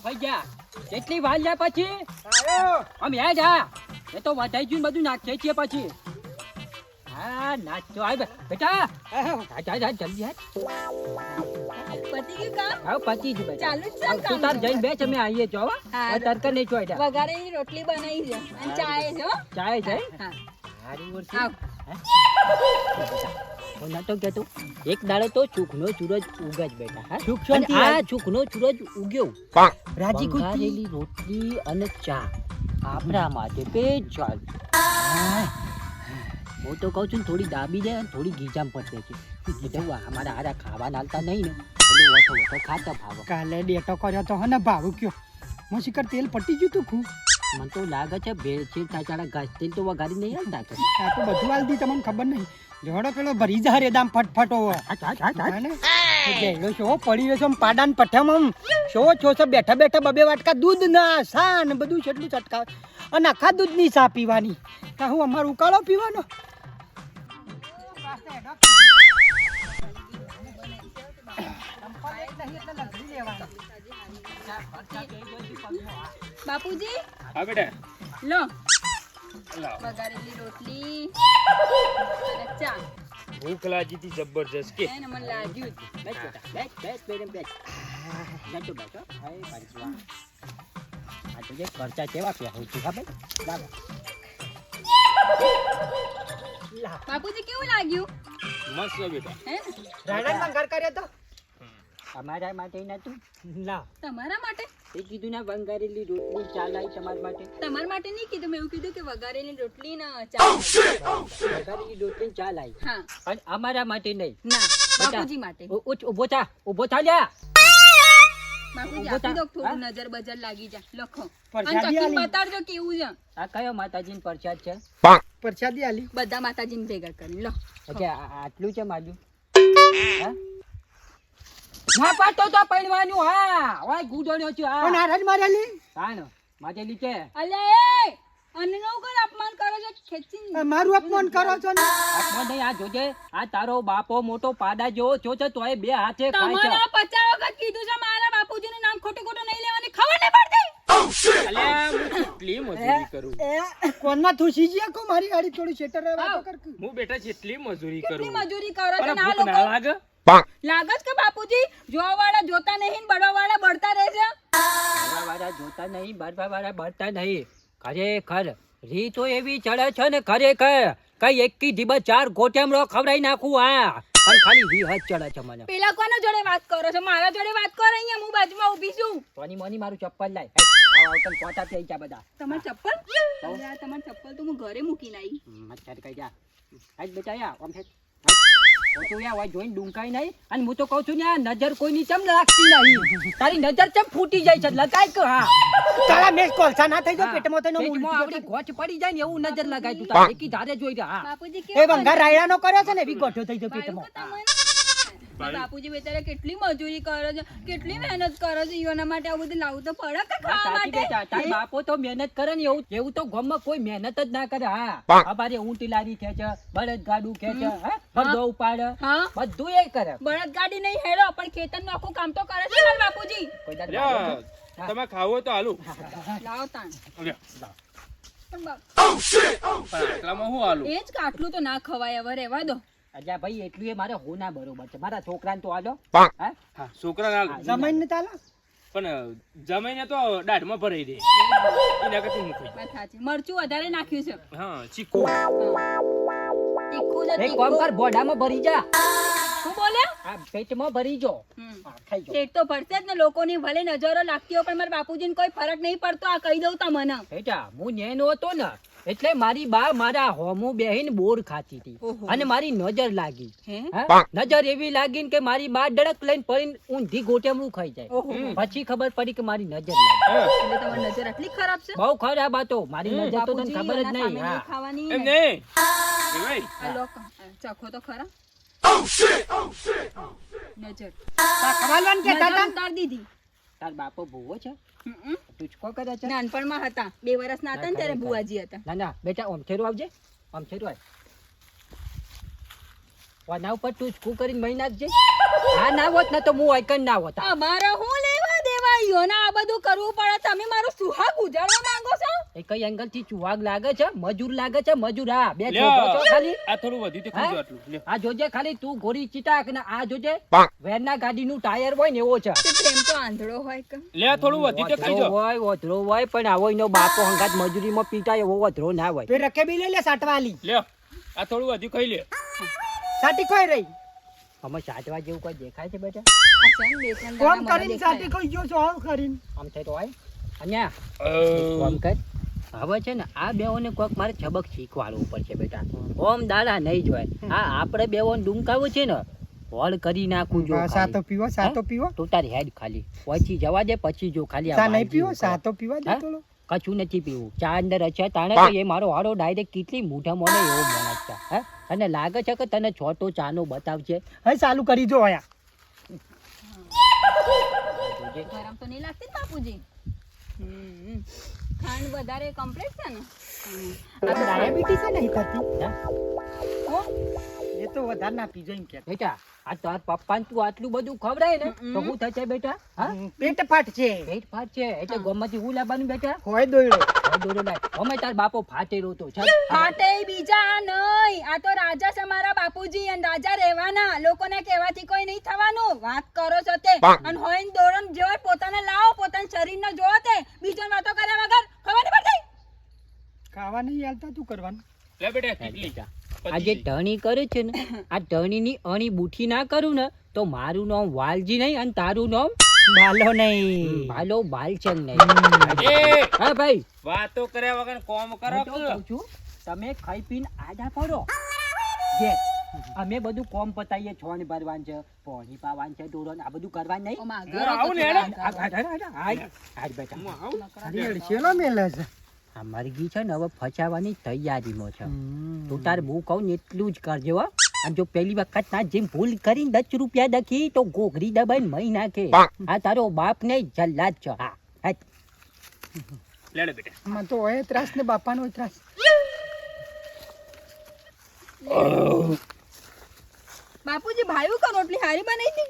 ભાઈ જા કેટલી વાર લે પછી આમ હે જા એ તો વધાઈ ગયું બધું નાખીએ છીએ પછી હા નાચતો આવ બેટા જા જલ્દી હા પતિ ગયું કામ આવ પતી જ બેટા ચાલુ જ છે કામ તું તાર જઈને બેચ અમે આવીએ છો હા, તરક નહીં ચોઈડા વઘારેલી રોટલી બનાવી છે અને ચાય છે હો ચાય છે હા હારું વર્ષ આવ ના તો કેતો એક દાડો તો ચૂકનો સૂરજ ઉગે જ બેટા હા સુખ અને શાંતિ આ ચૂકનો સૂરજ ઉગ્યો રાજી કુટી વઘારેલી રોટલી અને ચા આપણા માટે સ્પેશિયલ હું તો કહું છું ને થોડી દાબી દે અને થોડી ગીજામ પડે છે એટલે અમારા હારા ખાવા નાલતા નહીં ને એટલે ઓછો ઓછો ખાતા ભાવ કાલે ડેટો કર્યો તો હને ભાડું કયો હું શિખર તેલ પટી ગયું તું ખૂબ મને તો લાગે છે ભેળસેળ તાચાડા ઘાસ તેલ તો વઘારી નહીં હાલતા કે આ તો બધું હાલ દી તમને ખબર નહીં જોડો પેલો ભરી જા રે દામ ફટફટ હોવે જેલો શો પડી રહ્યો છે આમ પાડાન પઠામાં શો છો છે બેઠા બેઠા બબે વાટકા દૂધ ના સા ને બધું છેટલું ચટકાવે અને આખા દૂધની ચા પીવાની કા હું અમારું ઉકાળો પીવાનો બાપુજી હા બેટા લો લાવ. વઘારેલી રોટલી અને ચા ભૂખ લાગી હતી જબરજસ્ત કે એને મને લાગ્યું જ. બેસ બેટા બેસ બેસ બેસ બેસ બેઠો બેઠો હાય પાછવા આ તો જે ખર્ચા કેવા પે હોય છે ખબર લાવો બાપુજી કેવું લાગ્યું મસ્ત બેટા હે રાયડામાં ઘર કર્યો તો અમારા માટે નતું લાવ તમારા માટે એ કીધું ના વંગારેલી રોટલી ચાલાઈ તમારા માટે તમારા માટે નહીં કીધું મેં એવું કીધું કે વઘારેલી રોટલી ને ચા વઘારેલી રોટલી ચાલાઈ હા અને અમારા માટે નહીં ના બેટા. બાપુજી માટે ઉભો થા લ્યા બાપુજી ઊભો આપી દો થા. થોડું નજર બજર લાગી જાય લખો પરસાદી અને ચકલી આલી. બતાડજો કેવું છે આ કયો માતાજીનો પ્રસાદ છે પરસાદી આલી બધા માતાજીને ભેગા કરી લો એટલે આટલું છે માજુ હા ના પાડતો તો પૈણવાનું હા ઓય ગુડોણ્યો છું પણ હા નારાજ મારેલી તાનો માટેલી છે અલ્યા એ અન્નનો કોણ અપમાન કરો છો ખેંચી મારું અપમાન કરો છો ને આત્મા નહીં આ જોજે આ તારો બાપો મોટો પાડા જેવો છો છે તોય બે હાથે ખાય છે તમારા 50 વખત કીધું છે મારા બાપુજીનું નામ ખોટું ખોટું નહીં લેવાની ખબર નહીં પડતી અલ્યા હું કેટલી મજૂરી કરું કોણમાં થુસી ગયા કો મારી ગાડી થોડી શેટર વાતો કર હું બેટા કેટલી મજૂરી કેટલી કરું મજૂરી કરો છો પણ ને આ ભૂખ ના લોકો લાગે લાગત કે બાપુજી જોવા વાળા જોતા નહીં બડવા વાળા બળતા રહે છે વાળા જોતા નહીં બારવા વાળા બળતા નહીં ખરેખર રી તો એવી ચડે છે ને ખરેખર કઈ એકી ધીબા 4 ગોટેમડો ખવડાવી નાખું આ પણ ખાલી રી હજ ચડે છે મને પેલા કોના જોડે વાત કરો છો મારા જોડે વાત કરો અહીંયા હું બાજુમાં ઊભી છું તોની મોની મારું ચપ્પલ લાય આવ તને કોટા થઈ ગયા બધા તમાર ચપ્પલ અલ્યા તમાર ચપ્પલ તો હું ઘરે મૂકીને આવી મચ્છર કઈ જા આજ બેટા યા આમ છે તો યા વાય જોઈન ડુંકાઈ નહીં અને હું તો કહું છું ને આ નજર કોઈની ચમ રાખતી નહીં તારી નજર ચમ ફૂટી જાય છે લગાય કે હા તારા મેસ કોલસા ના થઈ જાય પેટમાં થઈને પેટમાં ઉલટી આપણી ગોઠ પડી જાય ને એવું નજર લગાય તું તારે એકી ધારે જોઈ રહ્યા હા બાપુજી એ કેવું બંગાર રાયડાનો કર્યો છે ને એવી ગોઠો થઈ જાય ભાઈ પેટમાં બાપુજી બેચારા કેટલી મજૂરી કરે છે કેટલી મહેનત કરે છે ઈઓના માટે આવું બધું લાવવું તો પડે કે ખાવા સાચી માટે બેટા તારા બાપો તો મહેનત કરે ને એવું તો ગામમાં કોઈ મહેનત જ ના કરે હા અમારે ઊંટી લારી ખેંચે બળદ ગાડું ખેંચે હા ફરદો ઉપાડે હા બધું એ કરે બળદ ગાડી નહીં હેડો પણ ખેતરનું આખું કામ તો કરે છે મારા બાપુજી કોઈ દાડો લ્યા, તમે ખાવો હોય તો હાલું લાવો તાણ લ્યા, પણ પણ આટલામાં હું હાલું એ જ કે આટલું તો ના ખવાય હવે રહેવા દો અલ્યા ભાઈ એટલું એ મારે હોના બરોબર છે મારા છોકરાને તો આલો હા હા છોકરાને હાલું જમાઈને ને તાલા પણ જમાઈને તો દાઢમાં ભરાઈ દે એના કરતી મૂકી વાત સાચી મરચું વધારે નાખ્યું છે હા ચીકુ તીખું છે એક કામ તીખું કર બોડામાં ભરી જા શું બોલ્યો આ પેટમાં ભરી જો હમ. હા, ખાઈ જો પેટ તો ભરશે જ ને લોકોની ભલે નજરો લાગતી હોય પણ મારા બાપુજીને કોઈ ફરક નહીં પડતો આ કહી દઉં તમને બેટા હું નેનો હતો ને એટલે મારી બા મારા હોમું બેહીને બોર ખાતી હતી ઓહો. અને મારી નજર લાગી હે હા? નજર એવી લાગી ને કે મારી બા ડડક લઈને પડીને ઊંધી ગોટેમડું ખાઈ જાય ઓહો. પછી ખબર પડી કે મારી નજર લાગી એટલે તમારી નજર આટલી ખરાબ છે બહુ ખરાબ હતો મારી નજર તો તને બાપુજી, ખબર જ એના નહીં સામે હા નહીં ખાવાની એમ ને. નહીં એ ભાઈ આ લો, ચાખો તો ખરા નજર ખવાલવાન કે નજર તાતા ઉતાર દીધી તાર બાપો ભૂવો છે હમ. તુચકો કરે છે નાનપણમાં હતા 2 વર્ષના હતા ને ત્યારે ખરેખર. બુઆજી હતા ના ના બેટા ઓમથેરું આવજે ઓમથેરું આવ વાના ઉપર તુચકું કરીને મહી નાખજે હા ના હોત ને તો હું આઈકન ના હોત અમારા હું લેવા દેવા ઈયોના આ બધું કરવું પડે તમે મારું સુહાગ ઉજાડવા માંગો છો એ કઈ એંગલ થી ચુહાગ લાગે છે મજૂર લાગે છે મજૂર હા બે લ્યો. છો ખાલી આ થોડું વધ્યું તે ખાજો આટલું લ્યો. આ જોજે ખાલી તું ગોરી ચીટાક ને આ જોજે વેરના ગાડીનું ટાયર હોય ને એવો છે તે પ્રેમ તો આંધળો હોય કે લે આ થોડું વધ્યું તે ખાઈ વધરો જાઓ. હોય વધરો હોય પણ આવો એનો બાપો હંગાત મજૂરીમાં પીટાય એવો વધરો ના હોય તો રકેબી લઈ લે સાટવાલી લ્યો આ થોડું વધ્યું ખાઈ લે. સાટી ખોઈ રહી અમે સાચવા જેવું કોઈ દેખાય છે બેટા આ છે ને બે ત્રણ કોમ દાડા મને કરીને દેખાય. સાટી ખોઈ ગયો છો આવ કરીને આમ થાય તો હોય અહીંયા અ, કોમ કર હવે છે ને આ બેઓને કોઈક મારે છબક શીખવાડવું પડશે બેટા ઓમ દાડા નહીં જોય આ આપણે બેઓને ડુમકાવું છે ને હોળ કરી નાખું જો સાતો પીવો સાતો પીવો તું તારી હેડ ખાલી પછી જવા દે પછી જો ખાલી સા નહીં પીવો સાતો પીવા દે હા? થોડો કશું નથી પીવું ચા અંદર છે તાણે તો એ મારો હારો ડાયરેક્ટ કેટલી મોઢા મોને એવો માણસ છે હે અને લાગે છે કે તને છોટો ચાનો બતાવશે હવે ચાલુ કરી જો આયા ગરમ તો નહીં લાગતી ને બાપુજી ખાંડ વધારે કમ્પ્લીટ છે ને આ ડાયાબિટીસ છે નહીં થતી હે? ઓ એ તો વધારે ના પીજો એમ કે બેટા આ તાર પપ્પાને તું આટલું બધું ખવડાય ને તો શું થશે બેટા હા પેટ ફાટ છે પેટ ફાટ છે એટલે ગોમાંથી હું લાવવાનું બેટા હોય દોયડો હવે દોડો લાય અમે તાર બાપો ફાટેલો તો ચાલ ફાટે બીજા નહીં આ તો રાજા છે મારા બાપુજી અને રાજા રહેવાના લોકોને કહેવાથી કોઈ નહીં થવાનું વાત કરો છો તે અને હોય ને દોરણ જેવો પોતાને લાવો પોતાના શરીરને જોવો તે બીજોની વાતો કર્યા વગર ખબર નહીં પડતી ખાવા નહીં હાલતા તું કરવાનું લે બેટા કેટલી આ જે ટણી કરે છે ને આ ટણીની અણી બુઠી ના કરું ને તો મારું નામ વાલજી નહીં અને તારું નામ બાલો નહીં ભાલો બાલચંદ નહીં એ હા ભાઈ વાતો કર્યા વગર કોમ કરો હું તો કહું છું તમે ખાઈ પીને આડા પડો જે અમે બધું કોમ પતાઈએ છોણ ભરવાનું છે પોણી પાવાનું છે ડોરણ આ બધું કરવાનું નહીં ઓ માં હું ઘર આવું ને હતો હેડો. હાલ બેટા હું આવું. અરે શેલો મેલે છે આ મરઘી છે ને હવે ફસાવાની તૈયારીમાં છે તું તાર બહુ કહું ને એટલું જ કરજો હો અને જો પહેલી વખત ના જેમ ભૂલ કરીને 10 રૂપિયા દખી તો ગોગરી દબાઈને મહી નાખે આ તારો બાપ ને જલ્લાદ છે હા હા. લે લે બેટા મને તો હોય ત્રાસ ને બાપાનો હોય ત્રાસ બાપુજી ભાઈ કો રોટલી હારી બનાવી હતી